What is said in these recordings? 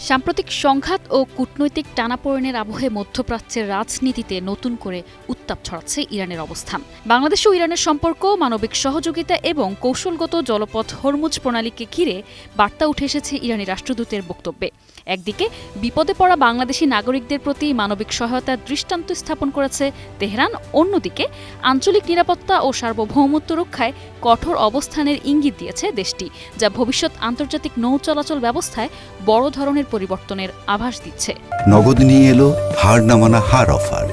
সাম্প্রতিক সংঘাত ও কূটনৈতিক টানাপোড়েনের আবহে মধ্যপ্রাচ্যের রাজনীতিতে নতুন করে উত্তাপ ছড়াচ্ছে ইরানের অবস্থান। বাংলাদেশ ও ইরানের সম্পর্ক, মানবিক সহযোগিতা এবং কৌশলগত জলপথ হরমুজ প্রণালীকে ঘিরে বার্তা উঠে এসেছে ইরানি রাষ্ট্রদূতের বক্তব্যে। একদিকে বিপদে পড়া বাংলাদেশি নাগরিকদের প্রতি মানবিক সহায়তার দৃষ্টান্ত স্থাপন করেছে তেহরান, অন্যদিকে আঞ্চলিক নিরাপত্তা ও সার্বভৌমত্ব রক্ষায় কঠোর অবস্থানের ইঙ্গিত দিয়েছে দেশটি, যা ভবিষ্যৎ আন্তর্জাতিক নৌ চলাচল ব্যবস্থায় বড় ধরনের পরিবর্তনের আভাস দিচ্ছে। নগদ নিয়ে এলো হার না মানা হার অফার।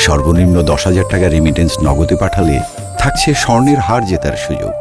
সর্বনিম্ন 10,000 টাকা রেমিটেন্স নগদে পাঠালে থাকছে স্বর্ণের হার জেতার সুযোগ।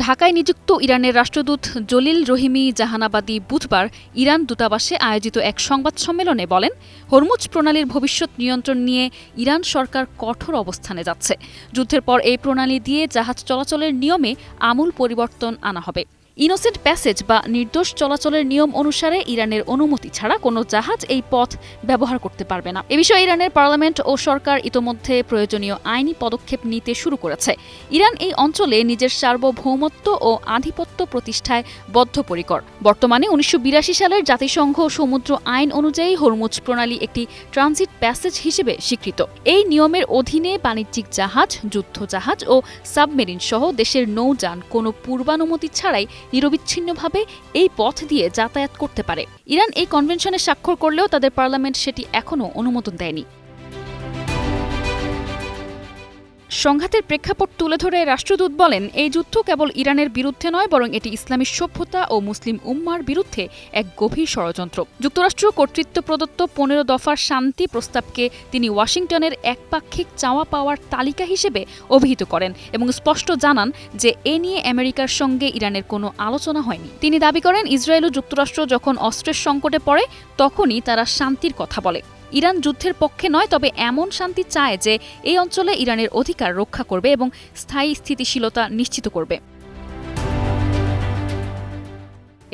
ঢাকায় নিযুক্ত ইরানের রাষ্ট্রদূত জলিল রহিমি জাহানাবাদী বুধবার ইরান দূতাবাসে আয়োজিত এক সংবাদ সম্মেলনে বলেন, হরমুজ প্রণালীর ভবিষ্যৎ নিয়ন্ত্রণ নিয়ে ইরান সরকার কঠোর অবস্থানে যাচ্ছে। যুদ্ধের পর এই প্রণালী দিয়ে জাহাজ চলাচলের নিয়মে আমূল পরিবর্তন আনা হবে। ইনোসেন্ট প্যাসেজ বা নির্দোষ চলাচলের নিয়ম অনুসারে ইরানের অনুমতি ছাড়া কোনো জাহাজ এই পথ ব্যবহার করতে পারবে না। এ বিষয়ে ইরানের পার্লামেন্ট ও সরকার ইতোমধ্যে প্রয়োজনীয় আইনি পদক্ষেপ নিতে শুরু করেছে। ইরান এই অঞ্চলে নিজের সার্বভৌমত্ব ও আধিপত্য প্রতিষ্ঠায় বদ্ধপরিকর। বর্তমানে 1982 সালের জাতিসংঘ সমুদ্র আইন অনুযায়ী হরমুজ প্রণালী একটি ট্রানজিট প্যাসেজ হিসেবে স্বীকৃত। এই নিয়মের অধীনে বাণিজ্যিক জাহাজ, যুদ্ধজাহাজ ও সাবমেরিন সহ দেশের নৌযান কোনো পূর্বানুমতি ছাড়াই নিরবিচ্ছিন্নভাবে এই পথ দিয়ে যাতায়াত করতে পারে। ইরান এই কনভেনশনে স্বাক্ষর করলেও তাদের পার্লামেন্ট সেটি এখনও অনুমোদন দেয়নি। সংঘাতের প্রেক্ষাপট তুলে ধরে রাষ্ট্রদূত বলেন, এই যুদ্ধ কেবল ইরানের বিরুদ্ধে নয়, বরং এটি ইসলামী সভ্যতা ও মুসলিম উম্মার বিরুদ্ধে এক গভীর ষড়যন্ত্র। যুক্তরাষ্ট্র কর্তৃত্ব প্রদত্ত 15 দফার শান্তি প্রস্তাবকে তিনি ওয়াশিংটনের একপাক্ষিক চাওয়া পাওয়ার তালিকা হিসেবে অভিহিত করেন এবং স্পষ্ট জানান যে এ নিয়ে আমেরিকার সঙ্গে ইরানের কোনো আলোচনা হয়নি। তিনি দাবি করেন, ইসরায়েল ও যুক্তরাষ্ট্র যখন অস্ত্রের সংকটে পড়ে তখনই তারা শান্তির কথা বলে। ইরান যুদ্ধের পক্ষে নয়, তবে এমন শান্তি চায় যে এই অঞ্চলে ইরানের অধিকার রক্ষা করবে এবং স্থায়ী স্থিতিশীলতা নিশ্চিত করবে।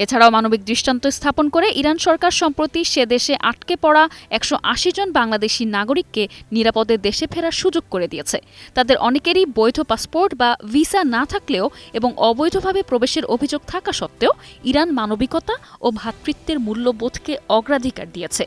এছাড়াও মানবিক দৃষ্টান্ত স্থাপন করে ইরান সরকার সম্প্রতি সে দেশে আটকে পড়া 180 জন বাংলাদেশি নাগরিককে নিরাপদে দেশে ফেরার সুযোগ করে দিয়েছে। তাদের অনেকেরই বৈধ পাসপোর্ট বা ভিসা না থাকলেও এবং অবৈধভাবে প্রবেশের অভিযোগ থাকা সত্ত্বেও ইরান মানবিকতা ও ভ্রাতৃত্বের মূল্যবোধকে অগ্রাধিকার দিয়েছে।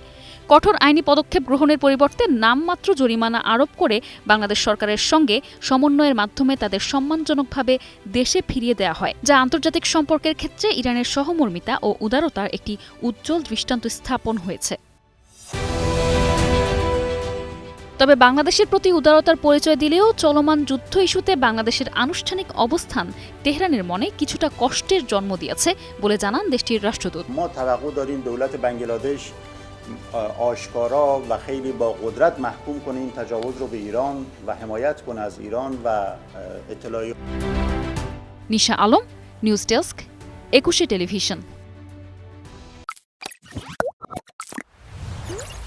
কঠোর আইনি পদক্ষেপ গ্রহণের পরিবর্তে নামমাত্র জরিমানা আরোপ করে বাংলাদেশ সরকারের সঙ্গে সমন্বয়ের মাধ্যমে তাদের সম্মানজনকভাবে দেশে ফিরিয়ে দেওয়া হয়, যা আন্তর্জাতিক সম্পর্কের ক্ষেত্রে ইরানের সহমর্মিতা ও উদারতার একটি উজ্জ্বল দৃষ্টান্ত স্থাপন হয়েছে। তবে বাংলাদেশের প্রতি উদারতার পরিচয় দিলেও চলমান যুদ্ধ ইস্যুতে বাংলাদেশের আনুষ্ঠানিক অবস্থান তেহরানের মনে কিছুটা কষ্টের জন্ম দিয়েছে বলে জানান দেশটির রাষ্ট্রদূত। آشکارا و خیلی با قدرت محکوم کنه این تجاوز رو به ایران و حمایت کنه از ایران و اطلاعی Nisha Alam, news desk, 21 television.